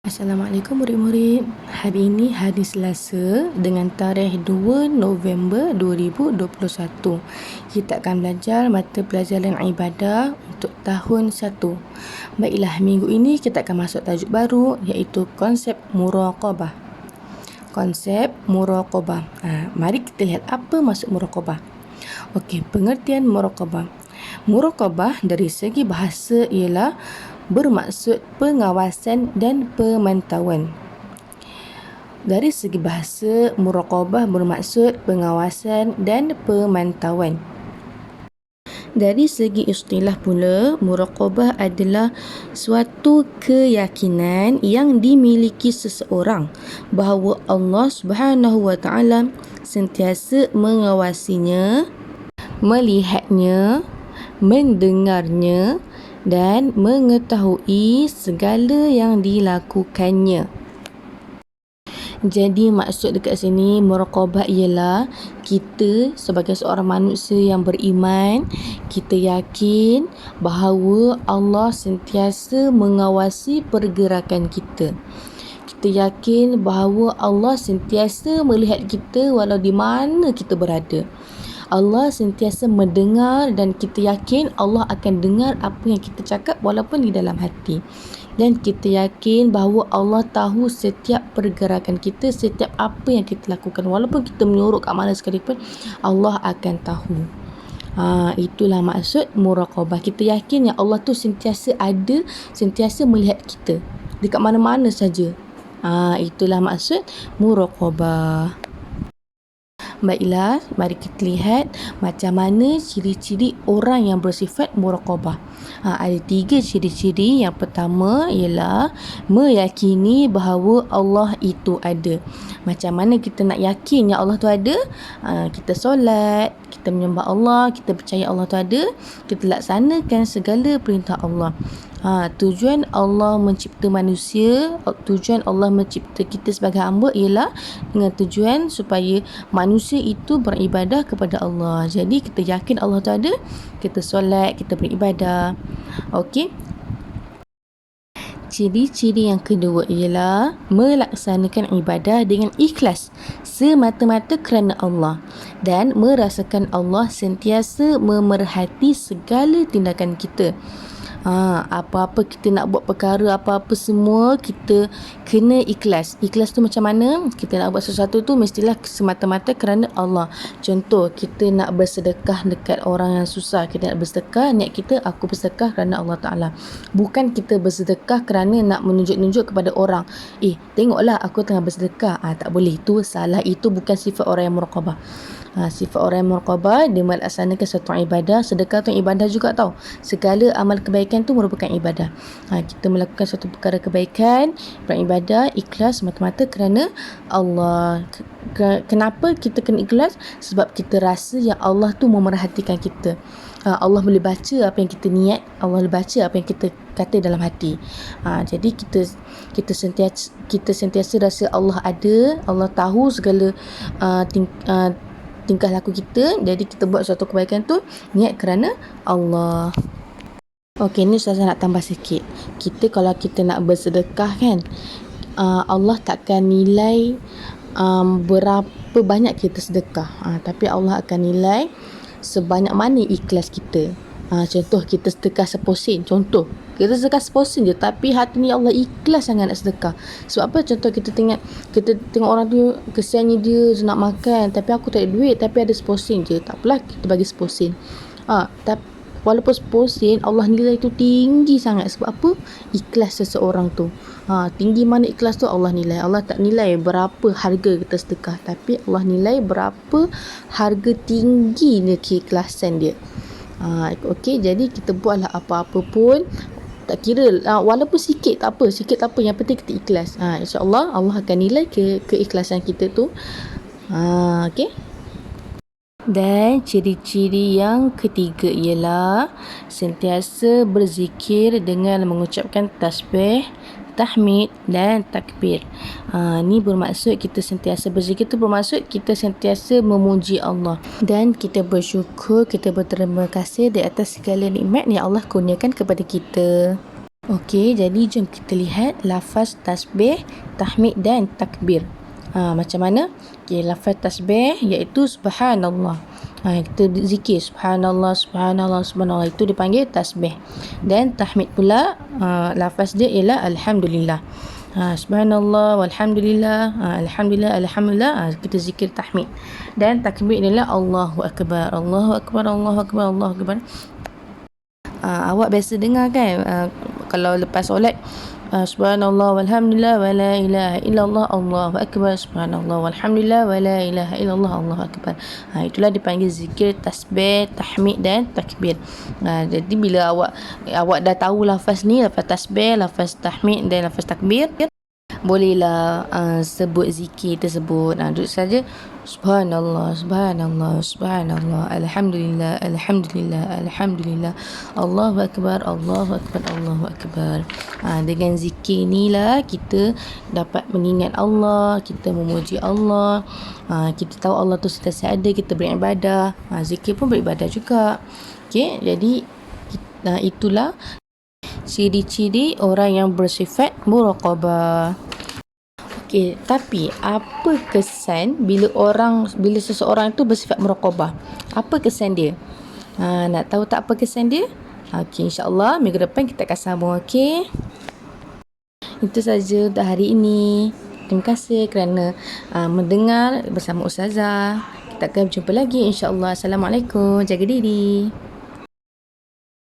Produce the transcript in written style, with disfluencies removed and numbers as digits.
Assalamualaikum murid-murid. Hari ini hari Selasa dengan tarikh 2 November 2021. Kita akan belajar mata pelajaran ibadah untuk tahun 1. Baiklah, minggu ini kita akan masuk tajuk baru iaitu konsep muraqabah. Konsep muraqabah. Mari kita lihat apa maksud muraqabah. Okey, pengertian muraqabah. Muraqabah dari segi bahasa ialah bermaksud pengawasan dan pemantauan. Dari segi bahasa, muraqabah bermaksud pengawasan dan pemantauan. Dari segi istilah pula, muraqabah adalah suatu keyakinan yang dimiliki seseorang bahawa Allah Subhanahu Wa Taala sentiasa mengawasinya, melihatnya, mendengarnya dan mengetahui segala yang dilakukannya. Jadi maksud dekat sini muraqabah ialah kita sebagai seorang manusia yang beriman, kita yakin bahawa Allah sentiasa mengawasi pergerakan kita. Kita yakin bahawa Allah sentiasa melihat kita walau di mana kita berada. Allah sentiasa mendengar dan kita yakin Allah akan dengar apa yang kita cakap walaupun di dalam hati. Dan kita yakin bahawa Allah tahu setiap pergerakan kita, setiap apa yang kita lakukan. Walaupun kita menyuruh kat mana sekalipun, Allah akan tahu. Itulah maksud muraqabah. Kita yakin yang Allah tu sentiasa ada, sentiasa melihat kita dekat mana-mana saja. Itulah maksud muraqabah. Baiklah, mari kita lihat macam mana ciri-ciri orang yang bersifat muraqabah. Ada 3 ciri-ciri. Yang pertama ialah meyakini bahawa Allah itu ada. Macam mana kita nak yakin yang Allah tu ada? Kita solat, kita menyembah Allah, kita percaya Allah tu ada, kita laksanakan segala perintah Allah. Tujuan Allah mencipta manusia, tujuan Allah mencipta kita sebagai hamba ialah dengan tujuan supaya manusia itu beribadah kepada Allah. Jadi kita yakin Allah tu ada, kita solat, kita beribadah. Okey. Ciri-ciri yang kedua ialah melaksanakan ibadah dengan ikhlas semata-mata kerana Allah dan merasakan Allah sentiasa memerhati segala tindakan kita. Apa-apa kita nak buat perkara, apa-apa semua kita kena ikhlas. Ikhlas tu macam mana? Kita nak buat sesuatu tu mestilah semata-mata kerana Allah. Contoh, kita nak bersedekah dekat orang yang susah. Kita nak bersedekah, niat kita aku bersedekah kerana Allah Ta'ala. Bukan kita bersedekah kerana nak menunjuk-nunjuk kepada orang. Tengoklah aku tengah bersedekah. Tak boleh. Itu salah. Itu bukan sifat orang yang muraqabah. Sifat orang yang muraqabah, dia melaksanakan satu ibadah. Sedekah tu ibadah juga tau. Segala amal kebaikan tu merupakan ibadah. Kita melakukan satu perkara kebaikan, beribadah, ikhlas semata-mata kerana Allah. Kenapa kita kena ikhlas? Sebab kita rasa yang Allah tu memerhatikan kita. Allah boleh baca apa yang kita niat, Allah boleh baca apa yang kita kata dalam hati. Jadi kita sentiasa rasa Allah ada, Allah tahu segala tingkah laku kita. Jadi kita buat suatu kebaikan tu niat kerana Allah. Okey, ni saya nak tambah sikit. Kalau kita nak bersedekah kan, Allah takkan nilai berapa banyak kita sedekah, tapi Allah akan nilai sebanyak mana ikhlas kita. Contoh, kita sedekah 10 sen. Contoh, kita sedekah 10 sen je, tapi hati ni Allah ikhlas sangat nak sedekah. Sebab apa? Contoh, kita tengok orang tu, kesiannya dia nak makan, tapi aku tak ada duit, tapi ada 10 sen je. Tak apalah, kita bagi 10 sen. Tapi walaupun 10 sen, Allah nilai tu tinggi sangat. Sebab apa? Ikhlas seseorang tu. Tinggi mana ikhlas tu Allah nilai. Allah tak nilai berapa harga kita sedekah, tapi Allah nilai berapa harga tingginya keikhlasan dia. Okey, jadi kita buatlah apa-apa pun, tak kira walaupun sikit tak apa, yang penting kita ikhlas. InsyaAllah Allah akan nilai keikhlasan kita tu. Okey. Dan ciri-ciri yang ketiga ialah sentiasa berzikir dengan mengucapkan tasbih, tahmid dan takbir. Ni bermaksud kita sentiasa berzikir tu bermaksud kita sentiasa memuji Allah dan kita bersyukur, kita berterima kasih di atas segala nikmat yang Allah kurniakan kepada kita. Okey, jadi jom kita lihat lafaz tasbih, tahmid dan takbir. Macam mana? Okey, lafaz tasbih iaitu subhanallah. Kita zikir subhanallah, subhanallah, subhanallah, itu dipanggil tasbih. Dan tahmid pula, lafaz dia ialah alhamdulillah. Subhanallah walhamdulillah, alhamdulillah, alhamdulillah, kita zikir tahmid. Dan takbir adalah Allahu akbar, Allahu akbar, Allahu akbar, Allahu akbar. Awak biasa dengar kan, kalau lepas solat, subhanallah walhamdulillah wa la ilaha illallah Allahu akbar, subhanallah walhamdulillah wa la ilaha illallah Allahu akbar. Itulah dipanggil zikir tasbih, tahmid dan takbir. Jadi bila awak dah tahu lafaz ni, lafaz tasbih, lafaz tahmid dan lafaz takbir, bolehlah sebut zikir tersebut. Duduk saja subhanallah, subhanallah, subhanallah, alhamdulillah, alhamdulillah, alhamdulillah, Allahu akbar, Allahu akbar, Allahu akbar. Dengan zikir ni lah kita dapat mengingat Allah, kita memuji Allah, kita tahu Allah tu sentiasa ada, kita beribadah. Zikir pun beribadah juga. Okey, jadi itulah ciri-ciri orang yang bersifat muraqabah. Okey, tapi apa kesan bila seseorang itu bersifat muraqabah? Apa kesan dia? Nak tahu tak apa kesan dia? Okey, insya-Allah minggu depan kita akan sambung, okey? Itu saja untuk hari ini. Terima kasih kerana mendengar bersama Ustazah. Kita akan berjumpa lagi insya-Allah. Assalamualaikum. Jaga diri.